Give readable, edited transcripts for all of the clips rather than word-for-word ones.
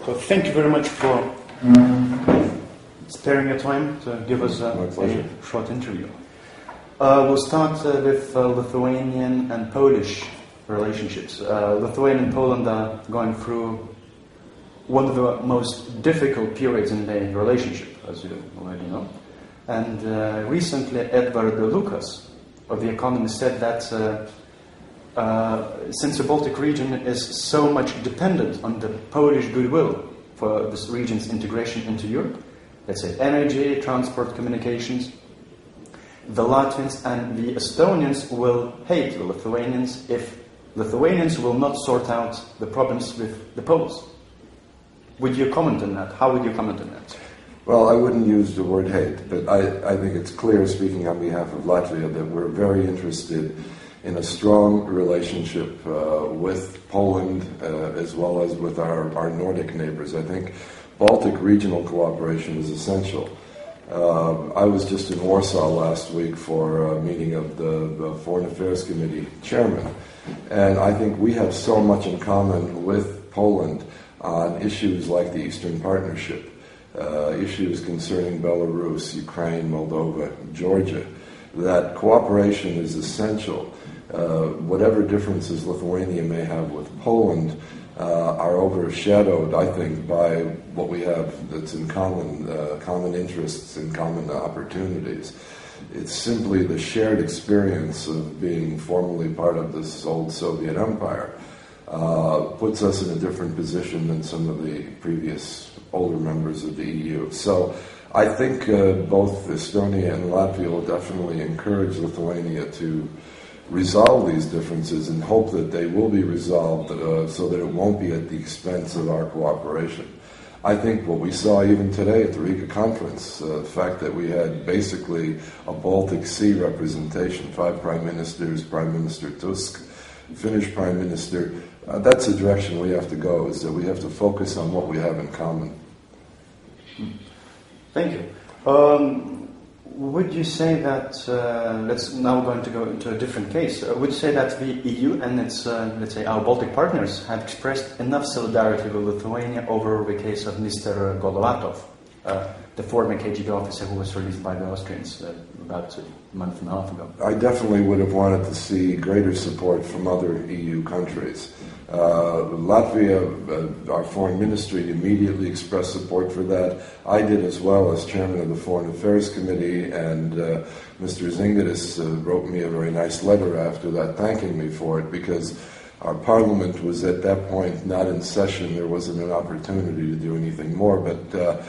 So thank you very much for sparing your time to give us a short interview. We'll start with Lithuanian and Polish relationships. Lithuania and Poland are going through one of the most difficult periods in their relationship, as you already know. And recently, Edward Lucas of The Economist said that since the Baltic region is so much dependent on the Polish goodwill for this region's integration into Europe, let's say energy, transport, communications, the Latvians and the Estonians will hate the Lithuanians if Lithuanians will not sort out the problems with the Poles. Would you comment on that? How would you comment on that? Well, I wouldn't use the word hate, but I think it's clear, speaking on behalf of Latvia, that we're very interested in a strong relationship with Poland as well as with our Nordic neighbors. I think Baltic regional cooperation is essential. I was just in Warsaw last week for a meeting of the Foreign Affairs Committee chairman, and I think we have so much in common with Poland on issues like the Eastern Partnership, issues concerning Belarus, Ukraine, Moldova, Georgia, that cooperation is essential. Whatever differences Lithuania may have with Poland are overshadowed, I think, by what we have that's in common interests and common opportunities. It's simply the shared experience of being formerly part of this old Soviet empire puts us in a different position than some of the previous older members of the EU. So I think both Estonia and Latvia will definitely encourage Lithuania to resolve these differences and hope that they will be resolved so that it won't be at the expense of our cooperation. I think what we saw even today at the Riga Conference, the fact that we had basically a Baltic Sea representation, 5 prime ministers, Prime Minister Tusk, Finnish Prime Minister, that's the direction we have to go, is that we have to focus on what we have in common. Thank you. Would you say that, let's now going to go into a different case, would you say that the EU and its, let's say, our Baltic partners have expressed enough solidarity with Lithuania over the case of Mr. Golovatov, the former KGB officer who was released by the Austrians about a month and a half ago? I definitely would have wanted to see greater support from other EU countries. Latvia, our foreign ministry, immediately expressed support for that. I did as well as chairman of the Foreign Affairs Committee, and Mr. Zingadis wrote me a very nice letter after that thanking me for it, because our parliament was at that point not in session. There wasn't an opportunity to do anything more, but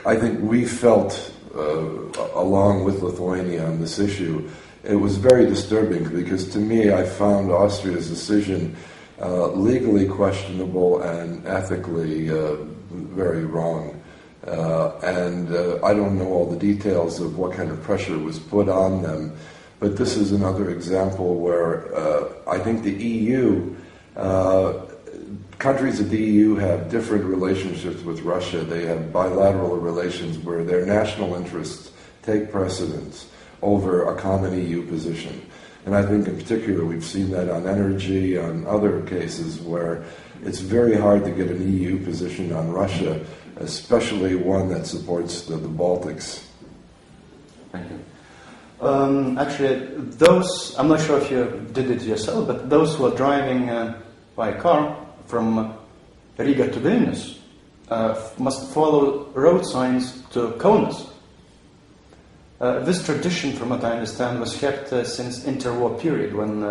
I think we felt, along with Lithuania on this issue, it was very disturbing, because to me I found Austria's decision legally questionable and ethically very wrong. And I don't know all the details of what kind of pressure was put on them, but this is another example where I think the EU, countries of the EU have different relationships with Russia. They have bilateral relations where their national interests take precedence over a common EU position. And I think in particular we've seen that on energy, on other cases where it's very hard to get an EU position on Russia, especially one that supports the Baltics. Thank you. Actually, those, I'm not sure if you did it yourself, but those who are driving by car from Riga to Vilnius must follow road signs to Kaunas. This tradition, from what I understand, was kept since interwar period when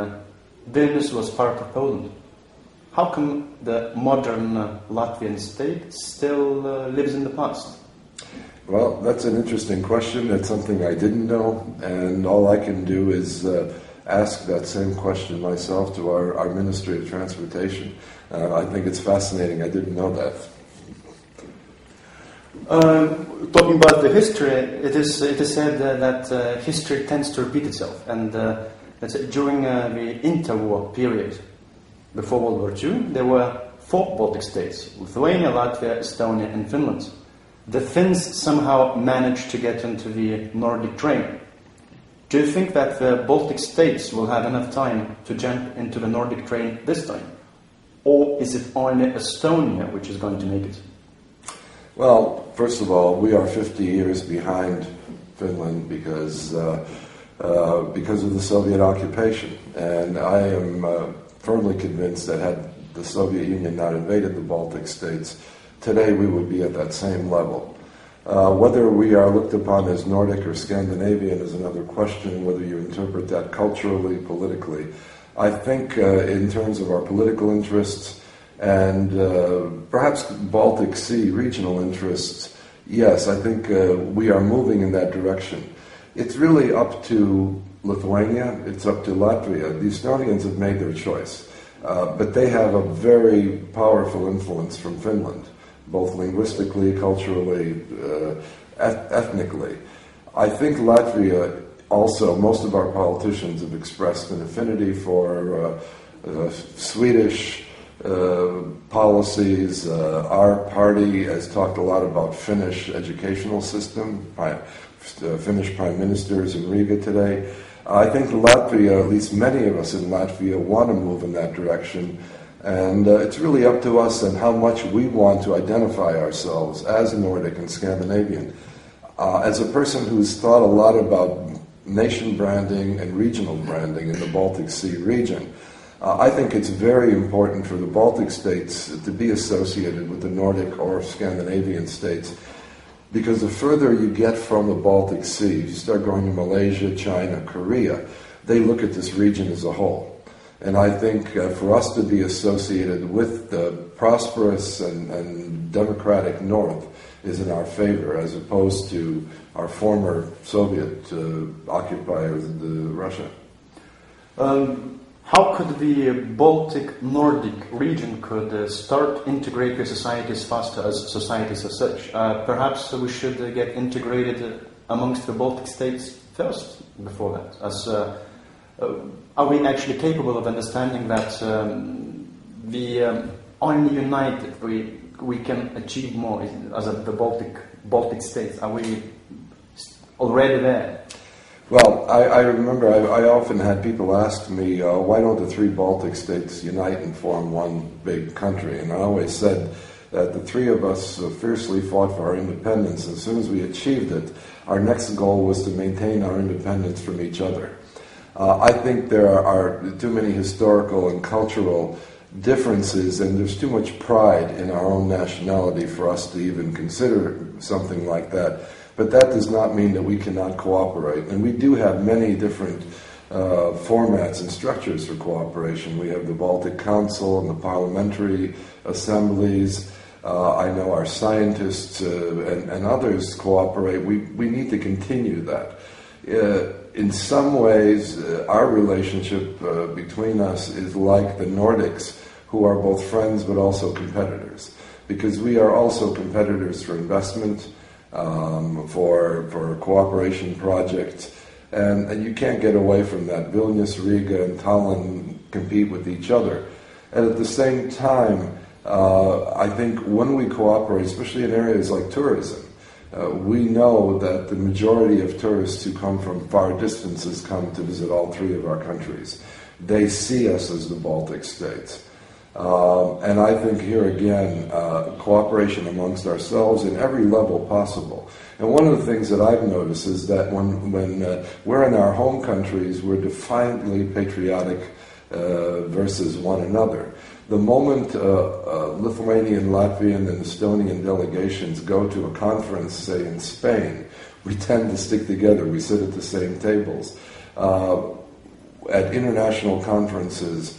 Vilnius was part of Poland. How come the modern Latvian state still lives in the past? Well, that's an interesting question. That's something I didn't know, and all I can do is ask that same question myself to our Ministry of Transportation. I think it's fascinating. I didn't know that. Talking about the history, it is said that history tends to repeat itself, and during the interwar period, before World War II, there were 4 Baltic states: Lithuania, Latvia, Estonia, and Finland. The Finns somehow managed to get into the Nordic Train. Do you think that the Baltic states will have enough time to jump into the Nordic Train this time? Or is it only Estonia which is going to make it? Well, first of all, we are 50 years behind Finland because of the Soviet occupation. And I am firmly convinced that had the Soviet Union not invaded the Baltic States, today we would be at that same level. Whether we are looked upon as Nordic or Scandinavian is another question, whether you interpret that culturally, politically. I think in terms of our political interests and perhaps Baltic Sea regional interests, yes, I think we are moving in that direction. It's really up to Lithuania, it's up to Latvia. The Estonians have made their choice, but they have a very powerful influence from Finland, both linguistically, culturally, ethnically. I think Latvia also, most of our politicians have expressed an affinity for Swedish policies. Our party has talked a lot about Finnish educational system. Finnish prime minister is in Riga today. I think Latvia, at least many of us in Latvia, want to move in that direction. And it's really up to us and how much we want to identify ourselves as Nordic and Scandinavian. As a person who's thought a lot about nation branding and regional branding in the Baltic Sea region, I think it's very important for the Baltic states to be associated with the Nordic or Scandinavian states, because the further you get from the Baltic Sea, you start going to Malaysia, China, Korea, they look at this region as a whole. And I think for us to be associated with the prosperous and democratic North is in our favor, as opposed to our former Soviet occupiers, Russia. How could the Baltic Nordic region could start integrating societies faster as societies as such? Perhaps we should get integrated amongst the Baltic states first before that. Are we actually capable of understanding that only united we can achieve more as the Baltic states? Are we already there? Well, I remember I often had people ask me, why don't the three Baltic states unite and form one big country? And I always said that the three of us fiercely fought for our independence. As soon as we achieved it, our next goal was to maintain our independence from each other. I think there are too many historical and cultural differences, and there's too much pride in our own nationality for us to even consider something like that. But that does not mean that we cannot cooperate. And we do have many different formats and structures for cooperation. We have the Baltic Council and the parliamentary assemblies. I know our scientists and others cooperate. We need to continue that. In some ways, our relationship between us is like the Nordics, who are both friends but also competitors, because we are also competitors for investment, for cooperation projects, and you can't get away from that. Vilnius, Riga, and Tallinn compete with each other. And at the same time, I think when we cooperate, especially in areas like tourism, we know that the majority of tourists who come from far distances come to visit all three of our countries. They see us as the Baltic states. And I think here again, cooperation amongst ourselves in every level possible. And one of the things that I've noticed is that when we're in our home countries, we're defiantly patriotic versus one another. The moment Lithuanian, Latvian, and Estonian delegations go to a conference, say in Spain, we tend to stick together. We sit at the same tables. At international conferences,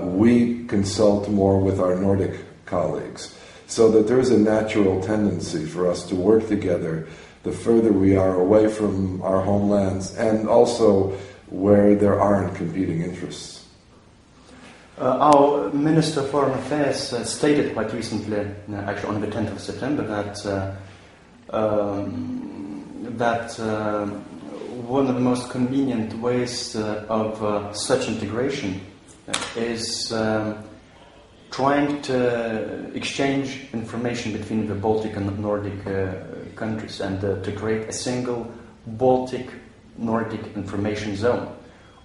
we consult more with our Nordic colleagues, so that there is a natural tendency for us to work together the further we are away from our homelands, and also where there aren't competing interests. Our Minister of Foreign Affairs stated quite recently, actually on the 10th of September, that one of the most convenient ways of such integration is trying to exchange information between the Baltic and Nordic countries, and to create a single Baltic-Nordic information zone.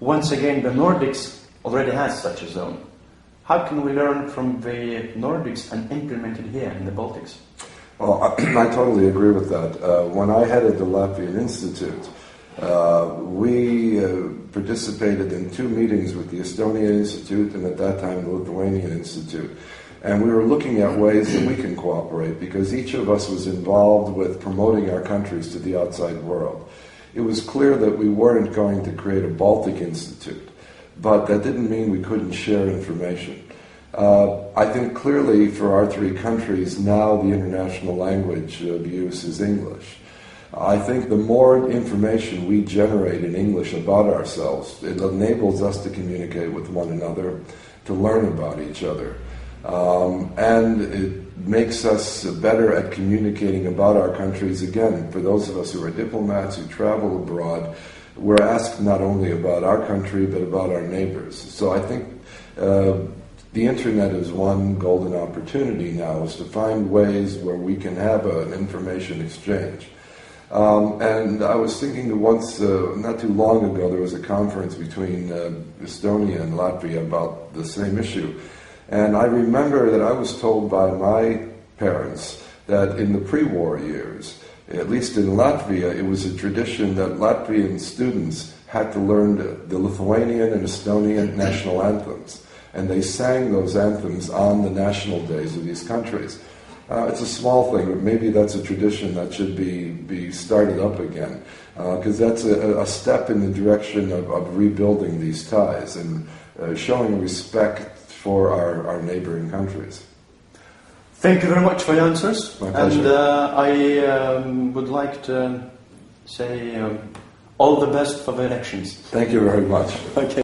Once again, the Nordics already has such a zone. How can we learn from the Nordics and implement it here in the Baltics? Well, I totally agree with that. When I headed the Latvian Institute, we participated in 2 meetings with the Estonian Institute and at that time the Lithuanian Institute. And we were looking at ways that we can cooperate because each of us was involved with promoting our countries to the outside world. It was clear that we weren't going to create a Baltic Institute, but that didn't mean we couldn't share information. I think clearly for our 3 countries now the international language of use is English. I think the more information we generate in English about ourselves, it enables us to communicate with one another, to learn about each other. And it makes us better at communicating about our countries. Again, for those of us who are diplomats who travel abroad, we're asked not only about our country but about our neighbors. So I think the internet is one golden opportunity now, is to find ways where we can have an information exchange. And I was thinking that once, not too long ago, there was a conference between Estonia and Latvia about the same issue. And I remember that I was told by my parents that in the pre-war years, at least in Latvia, it was a tradition that Latvian students had to learn the Lithuanian and Estonian national anthems. And they sang those anthems on the national days of these countries. It's a small thing, but maybe that's a tradition that should be started up again, because that's a step in the direction of rebuilding these ties and showing respect for our neighboring countries. Thank you very much for your answers. My pleasure. And I would like to say all the best for the elections. Thank you very much. Okay.